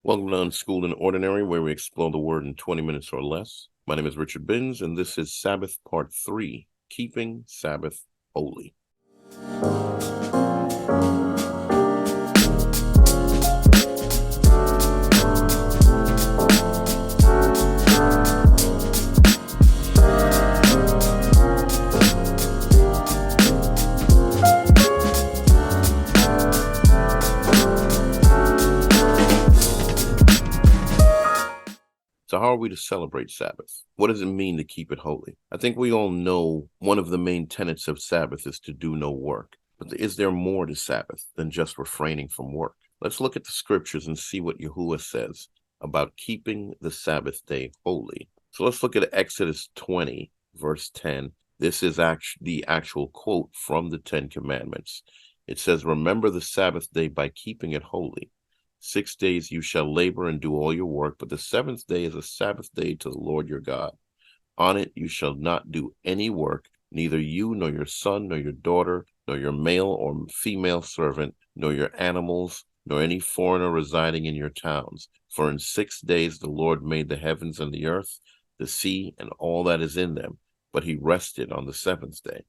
Welcome to Unschooled and Ordinary, where we explore the Word in 20 minutes or less. My name is Richard Binns, and this is Sabbath Part 3, Keeping Sabbath Holy. So how are we to celebrate Sabbath? What does it mean to keep it holy? I think we all know one of the main tenets of Sabbath is to do no work. But is there more to Sabbath than just refraining from work? Let's look at the scriptures and see what Yahuah says about keeping the Sabbath day holy. So let's look at Exodus 20, verse 10. This is the actual quote from the Ten Commandments. It says, "Remember the Sabbath day by keeping it holy. 6 days you shall labor and do all your work, but the seventh day is a Sabbath day to the Lord your God. On it you shall not do any work, neither you, nor your son, nor your daughter, nor your male or female servant, nor your animals, nor any foreigner residing in your towns. For in 6 days the Lord made the heavens and the earth, the sea, and all that is in them, but he rested on the seventh day.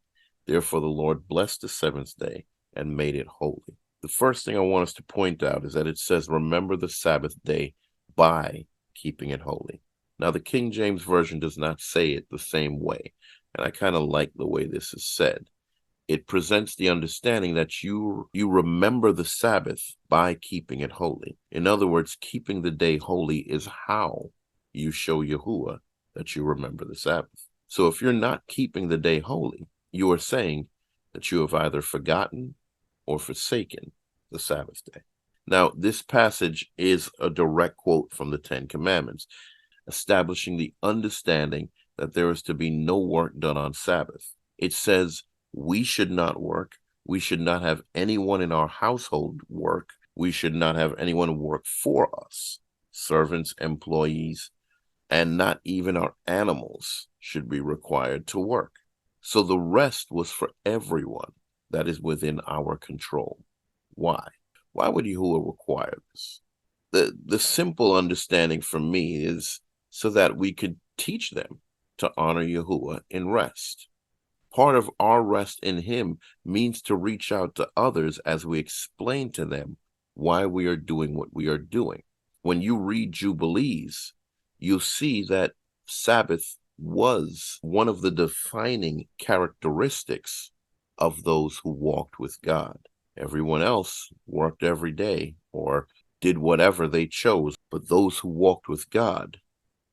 Therefore the Lord blessed the seventh day and made it holy." The first thing I want us to point out is that it says, "Remember the Sabbath day by keeping it holy." Now, the King James Version does not say it the same way, and I kind of like the way this is said. It presents the understanding that you remember the Sabbath by keeping it holy. In other words, keeping the day holy is how you show Yahuah that you remember the Sabbath. So if you're not keeping the day holy, you are saying that you have either forgotten or forsaken the Sabbath day. Now, this passage is a direct quote from the Ten Commandments, establishing the understanding that there is to be no work done on Sabbath. It says we should not work. We should not have anyone in our household work. We should not have anyone work for us, servants, employees, and not even our animals should be required to work. So the rest was for everyone that is within our control. Why? Why would Yahuah require this? The simple understanding for me is so that we could teach them to honor Yahuah in rest. Part of our rest in him means to reach out to others as we explain to them why we are doing what we are doing. When you read Jubilees, you'll see that Sabbath was one of the defining characteristics of those who walked with God. Everyone else worked every day or did whatever they chose, but those who walked with God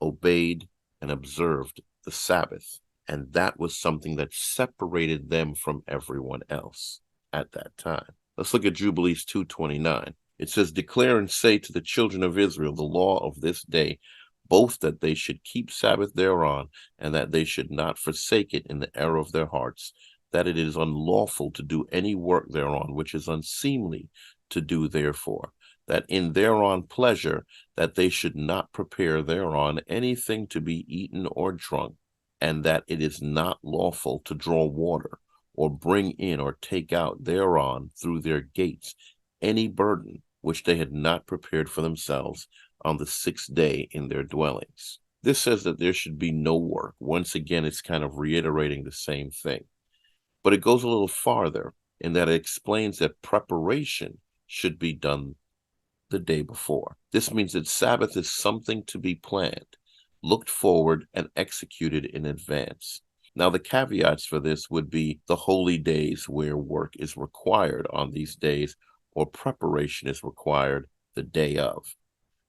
obeyed and observed the Sabbath, and that was something that separated them from everyone else at that time. Let's look at Jubilees 2:29. It says, "Declare and say to the children of Israel the law of this day, both that they should keep Sabbath thereon, and that they should not forsake it in the error of their hearts, that it is unlawful to do any work thereon, which is unseemly to do therefore, that in thereon pleasure, that they should not prepare thereon anything to be eaten or drunk, and that it is not lawful to draw water, or bring in or take out thereon through their gates any burden which they had not prepared for themselves on the sixth day in their dwellings." This says that there should be no work. Once again, it's kind of reiterating the same thing. But it goes a little farther in that it explains that preparation should be done the day before. This means that Sabbath is something to be planned, looked forward, and executed in advance. Now, the caveats for this would be the holy days where work is required on these days or preparation is required the day of.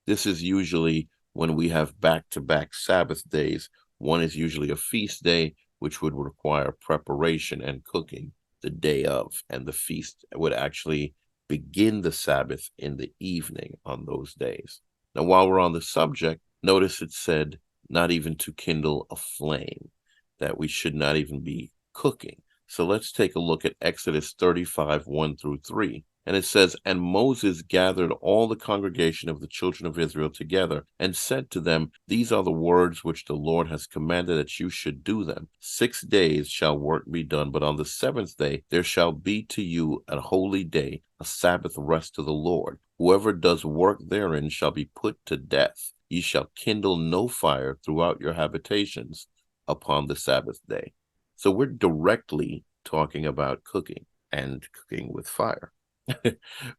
This is usually when we have back-to-back Sabbath days. One is usually a feast day, which would require preparation and cooking the day of, and the feast would actually begin the Sabbath in the evening on those days. Now, while we're on the subject, notice it said not even to kindle a flame, that we should not even be cooking. So let's take a look at Exodus 35, 1-3. And it says, "And Moses gathered all the congregation of the children of Israel together and said to them, These are the words which the Lord has commanded that you should do them. 6 days shall work be done, but on the seventh day there shall be to you a holy day, a Sabbath rest to the Lord. Whoever does work therein shall be put to death. Ye shall kindle no fire throughout your habitations upon the Sabbath day. So we're directly talking about cooking and cooking with fire.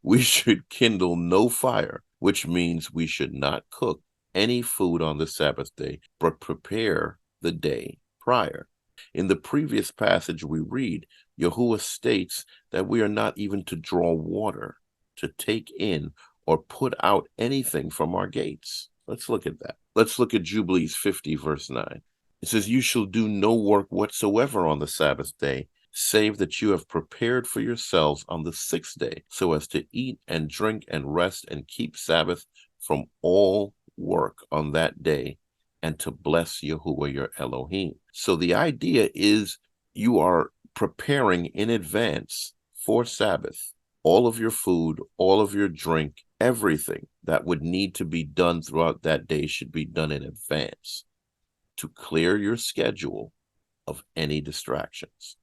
We should kindle no fire, which means we should not cook any food on the Sabbath day, but prepare the day prior. In the previous passage we read, Yahuwah states that we are not even to draw water, to take in, or put out anything from our gates. Let's look at that. Let's look at Jubilees 50, verse 9. It says, you shall do no work whatsoever on the Sabbath day, save that you have prepared for yourselves on the sixth day, so as to eat and drink and rest and keep Sabbath from all work on that day, and to bless Yahuwah your Elohim. So the idea is you are preparing in advance for Sabbath. All of your food, all of your drink, everything that would need to be done throughout that day should be done in advance to clear your schedule of any distractions.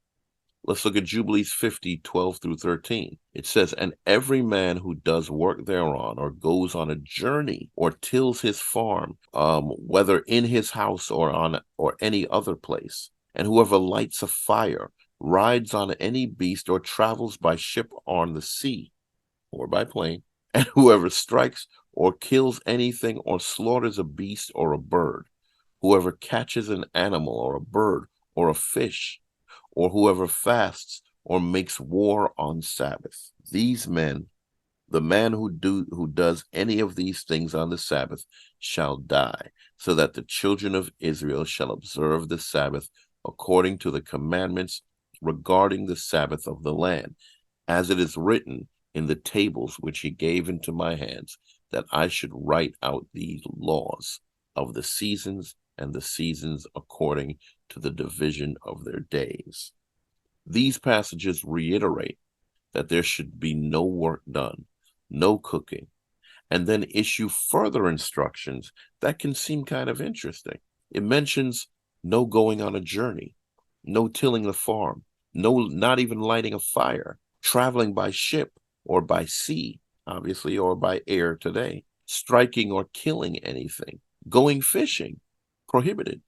Let's look at Jubilees 50, 12 through 13. It says, and every man who does work thereon, or goes on a journey, or tills his farm, whether in his house or any other place, and whoever lights a fire, rides on any beast, or travels by ship on the sea, or by plane, and whoever strikes or kills anything, or slaughters a beast or a bird, whoever catches an animal or a bird or a fish, or whoever fasts or makes war on Sabbath. These men, the man who does any of these things on the Sabbath shall die, so that the children of Israel shall observe the Sabbath according to the commandments regarding the Sabbath of the land, as it is written in the tables which he gave into my hands, that I should write out these laws of the seasons, and the seasons according to the division of their days. These passages reiterate that there should be no work done, no cooking, and then issue further instructions that can seem kind of interesting. It mentions no going on a journey, no tilling the farm, not even lighting a fire, traveling by ship or by sea, obviously, or by air today, striking or killing anything, going fishing, prohibited,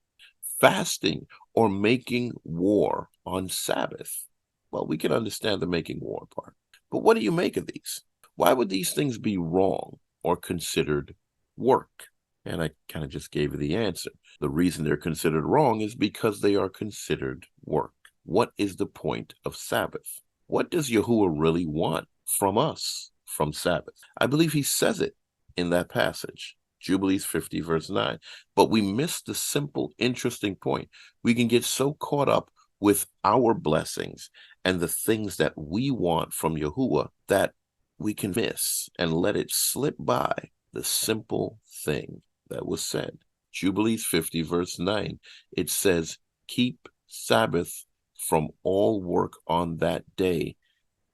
fasting or making war on Sabbath. Well, we can understand the making war part. But what do you make of these? Why would these things be wrong or considered work? And I kind of just gave you the answer. The reason they're considered wrong is because they are considered work. What is the point of Sabbath? What does Yahuwah really want from us from Sabbath? I believe he says it in that passage. Jubilees 50, verse 9. But we miss the simple, interesting point. We can get so caught up with our blessings and the things that we want from Yahuwah that we can miss and let it slip by the simple thing that was said. Jubilees 50, verse 9. It says, keep Sabbath from all work on that day,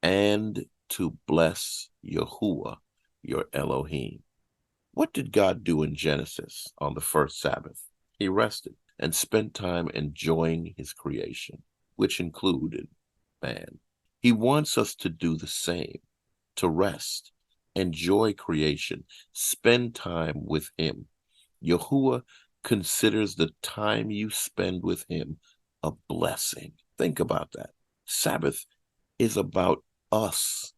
and to bless Yahuwah, your Elohim. What did God do in Genesis on the first Sabbath? He rested and spent time enjoying his creation, which included man. He wants us to do the same, to rest, enjoy creation, spend time with him. Yahuwah considers the time you spend with him a blessing. Think about that. Sabbath is about us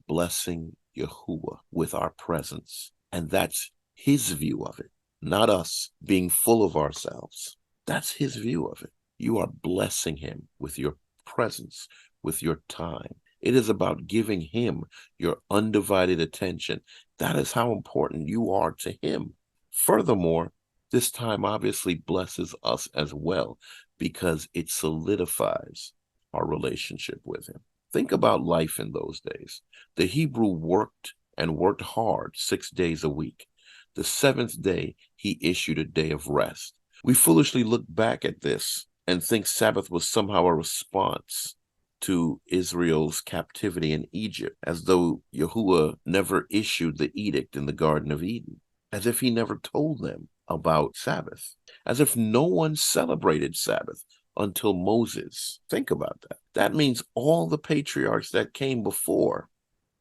blessing Yahuwah with our presence. And that's his view of it, not us being full of ourselves. That's his view of it. You are blessing him with your presence, with your time. It is about giving him your undivided attention. That is how important you are to him. Furthermore, this time obviously blesses us as well, because it solidifies our relationship with him. Think about life in those days. The Hebrew worked and worked hard 6 days a week. The seventh day, he issued a day of rest. We foolishly look back at this and think Sabbath was somehow a response to Israel's captivity in Egypt, as though Yahuwah never issued the edict in the Garden of Eden, as if he never told them about Sabbath, as if no one celebrated Sabbath until Moses. Think about that. That means all the patriarchs that came before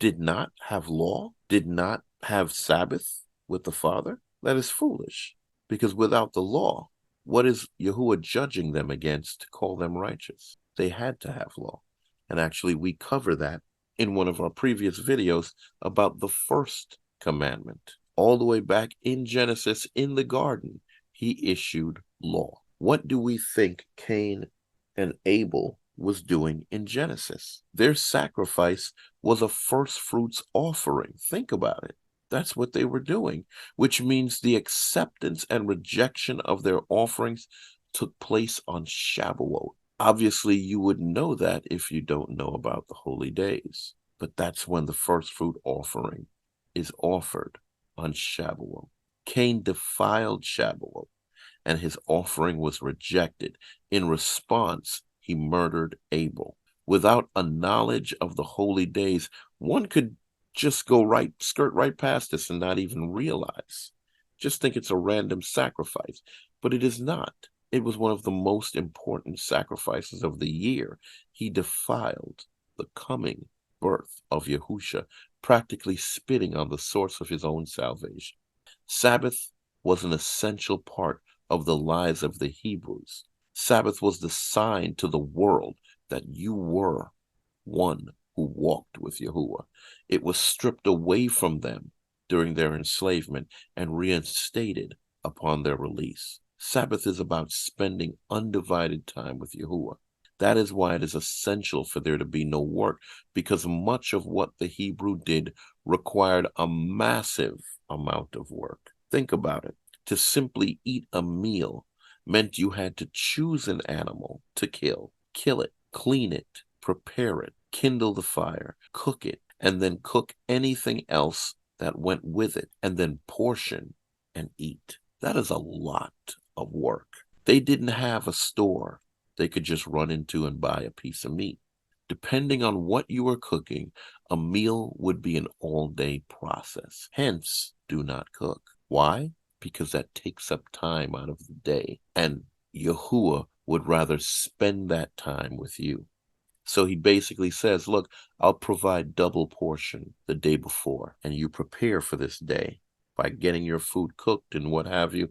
did not have law, did not have Sabbath with the Father, that is foolish. Because without the law, what is Yahuwah judging them against to call them righteous? They had to have law. And actually, we cover that in one of our previous videos about the first commandment. All the way back in Genesis, in the garden, he issued law. What do we think Cain and Abel was doing in Genesis? Their sacrifice was a first fruits offering. Think about it. That's what they were doing, which means the acceptance and rejection of their offerings took place on Shavuot. Obviously, you wouldn't know that if you don't know about the holy days, but that's when the first fruit offering is offered on Shavuot. Cain defiled Shavuot, and his offering was rejected. In response, he murdered Abel. Without a knowledge of the holy days, one could just skirt right past this and not even realize. Just think it's a random sacrifice, but it is not. It was one of the most important sacrifices of the year. He defiled the coming birth of Yahusha, practically spitting on the source of his own salvation. Sabbath was an essential part of the lives of the Hebrews. Sabbath was the sign to the world that you were one who walked with Yahuwah. It was stripped away from them during their enslavement and reinstated upon their release. Sabbath is about spending undivided time with Yahuwah. That is why it is essential for there to be no work, because much of what the Hebrew did required a massive amount of work. Think about it. To simply eat a meal meant you had to choose an animal to kill it, clean it, prepare it, kindle the fire, cook it, and then cook anything else that went with it, and then portion and eat. That is a lot of work. They didn't have a store they could just run into and buy a piece of meat. Depending on what you were cooking, a meal would be an all-day process. Hence, do not cook. Why? Because that takes up time out of the day, and Yahuwah would rather spend that time with you. So he basically says, look, I'll provide double portion the day before, and you prepare for this day by getting your food cooked and what have you,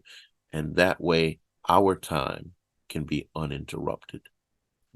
and that way our time can be uninterrupted.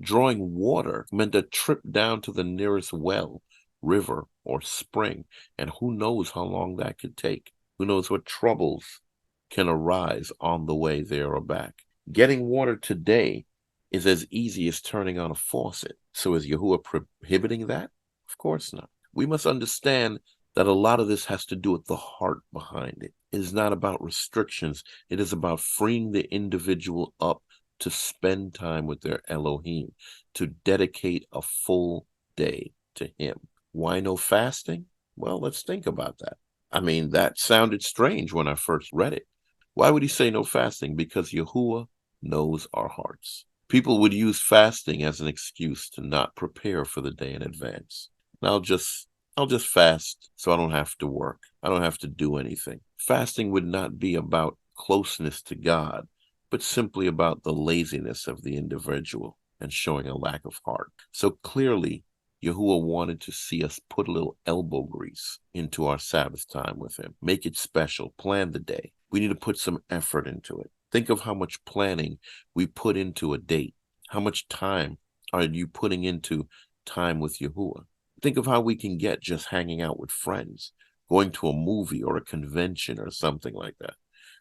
Drawing water meant a trip down to the nearest well, river, or spring, and who knows how long that could take. Who knows what troubles can arise on the way there or back. Getting water today is as easy as turning on a faucet. So is Yahuwah prohibiting that? Of course not. We must understand that a lot of this has to do with the heart behind it. It is not about restrictions. It is about freeing the individual up to spend time with their Elohim, to dedicate a full day to him. Why no fasting? Well, let's think about that. I mean, that sounded strange when I first read it. Why would he say no fasting? Because Yahuwah knows our hearts. People would use fasting as an excuse to not prepare for the day in advance. And I'll just fast so I don't have to work. I don't have to do anything. Fasting would not be about closeness to God, but simply about the laziness of the individual and showing a lack of heart. So clearly, Yahuwah wanted to see us put a little elbow grease into our Sabbath time with him. Make it special. Plan the day. We need to put some effort into it. Think of how much planning we put into a date. How much time are you putting into time with Yahuwah? Think of how we can get just hanging out with friends, going to a movie or a convention or something like that.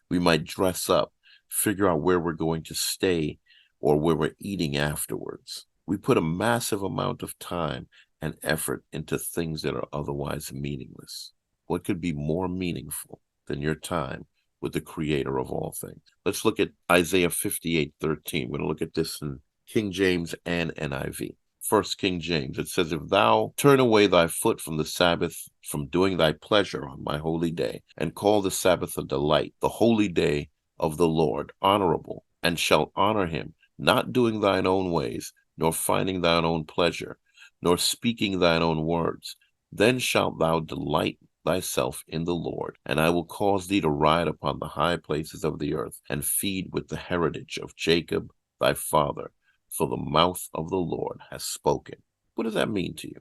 We might dress up, figure out where we're going to stay or where we're eating afterwards. We put a massive amount of time and effort into things that are otherwise meaningless. What could be more meaningful than your time with the creator of all things? Let's look at Isaiah 58:13. We're going to look at this in King James and NIV. First King James, it says, if thou turn away thy foot from the Sabbath, from doing thy pleasure on my holy day, and call the Sabbath a delight, the holy day of the Lord honorable, and shalt honor him, not doing thine own ways, nor finding thine own pleasure, nor speaking thine own words, then shalt thou delight thyself in the Lord, and I will cause thee to ride upon the high places of the earth, and feed with the heritage of Jacob thy father, for the mouth of the Lord has spoken. What does that mean to you?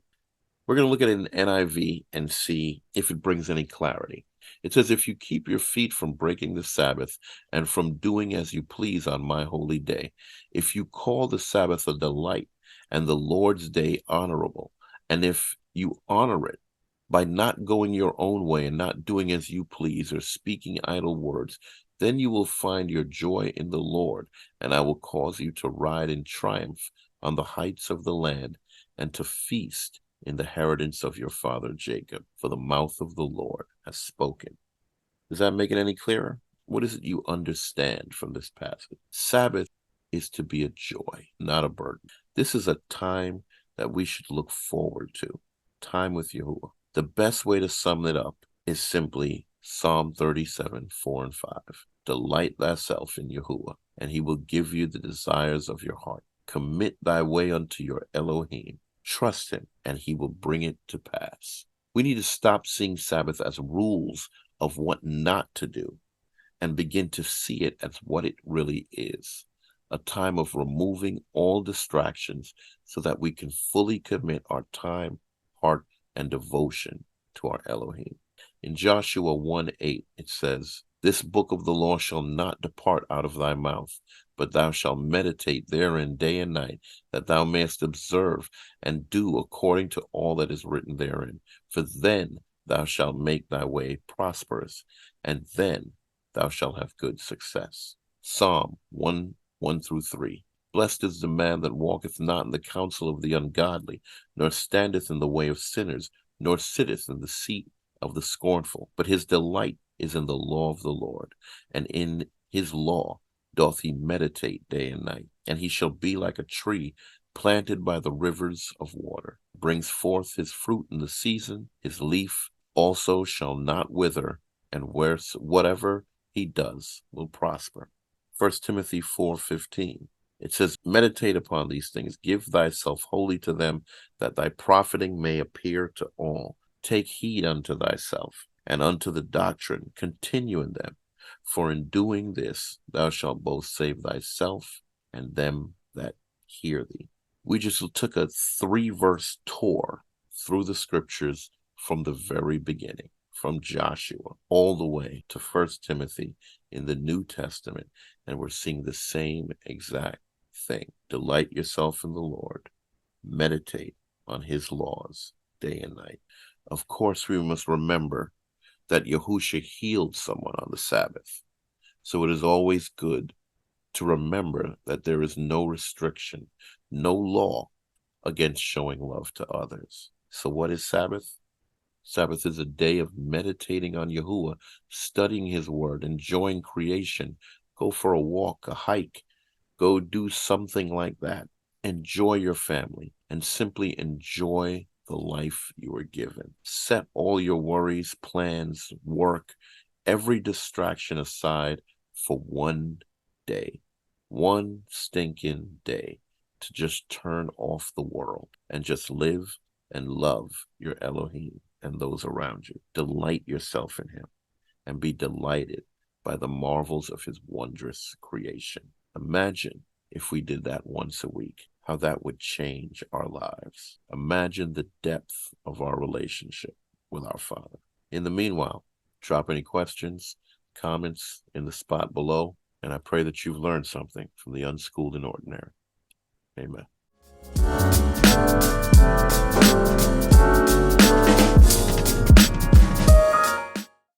We're going to look at it in NIV and see if it brings any clarity. It says, if you keep your feet from breaking the Sabbath and from doing as you please on my holy day, if you call the Sabbath a delight and the Lord's day honorable, and if you honor it by not going your own way and not doing as you please or speaking idle words, then you will find your joy in the Lord, and I will cause you to ride in triumph on the heights of the land and to feast in the inheritance of your father Jacob, for the mouth of the Lord has spoken. Does that make it any clearer? What is it you understand from this passage? Sabbath is to be a joy, not a burden. This is a time that we should look forward to, time with Yahuwah. The best way to sum it up is simply Psalm 37, 4 and 5. Delight thyself in Yahuwah, and he will give you the desires of your heart. Commit thy way unto your Elohim. Trust him, and he will bring it to pass. We need to stop seeing Sabbath as rules of what not to do and begin to see it as what it really is, a time of removing all distractions so that we can fully commit our time, heart, and devotion to our Elohim. In Joshua 1:8, it says, this book of the law shall not depart out of thy mouth, but thou shalt meditate therein day and night, that thou mayest observe and do according to all that is written therein. For then thou shalt make thy way prosperous, and then thou shalt have good success. Psalm 1 through 3. Blessed is the man that walketh not in the counsel of the ungodly, nor standeth in the way of sinners, nor sitteth in the seat of the scornful. But his delight is in the law of the Lord, and in his law doth he meditate day and night. And he shall be like a tree planted by the rivers of water, brings forth his fruit in the season, his leaf also shall not wither, and whatever he does will prosper. 1 Timothy 4:15. It says, meditate upon these things, give thyself wholly to them, that thy profiting may appear to all. Take heed unto thyself, and unto the doctrine, continue in them. For in doing this, thou shalt both save thyself and them that hear thee. We just took a 3-verse tour through the scriptures from the very beginning, from Joshua all the way to 1 Timothy in the New Testament, and we're seeing the same exact thing. Delight yourself in the Lord. Meditate on his laws day and night. Of course, we must remember that Yahusha healed someone on the Sabbath. So it is always good to remember that there is no restriction, no law against showing love to others. So what is Sabbath? Sabbath is a day of meditating on Yahuwah, studying his word, enjoying creation. Go for a walk, a hike, go do something like that. Enjoy your family and simply enjoy the life you were given. Set all your worries, plans, work, every distraction aside for one day, one stinking day, to just turn off the world and just live and love your Elohim and those around you. Delight yourself in him and be delighted by the marvels of his wondrous creation. Imagine if we did that once a week, how that would change our lives. Imagine the depth of our relationship with our Father. In the meanwhile, drop any questions, comments in the spot below, and I pray that you've learned something from the unschooled and ordinary. Amen.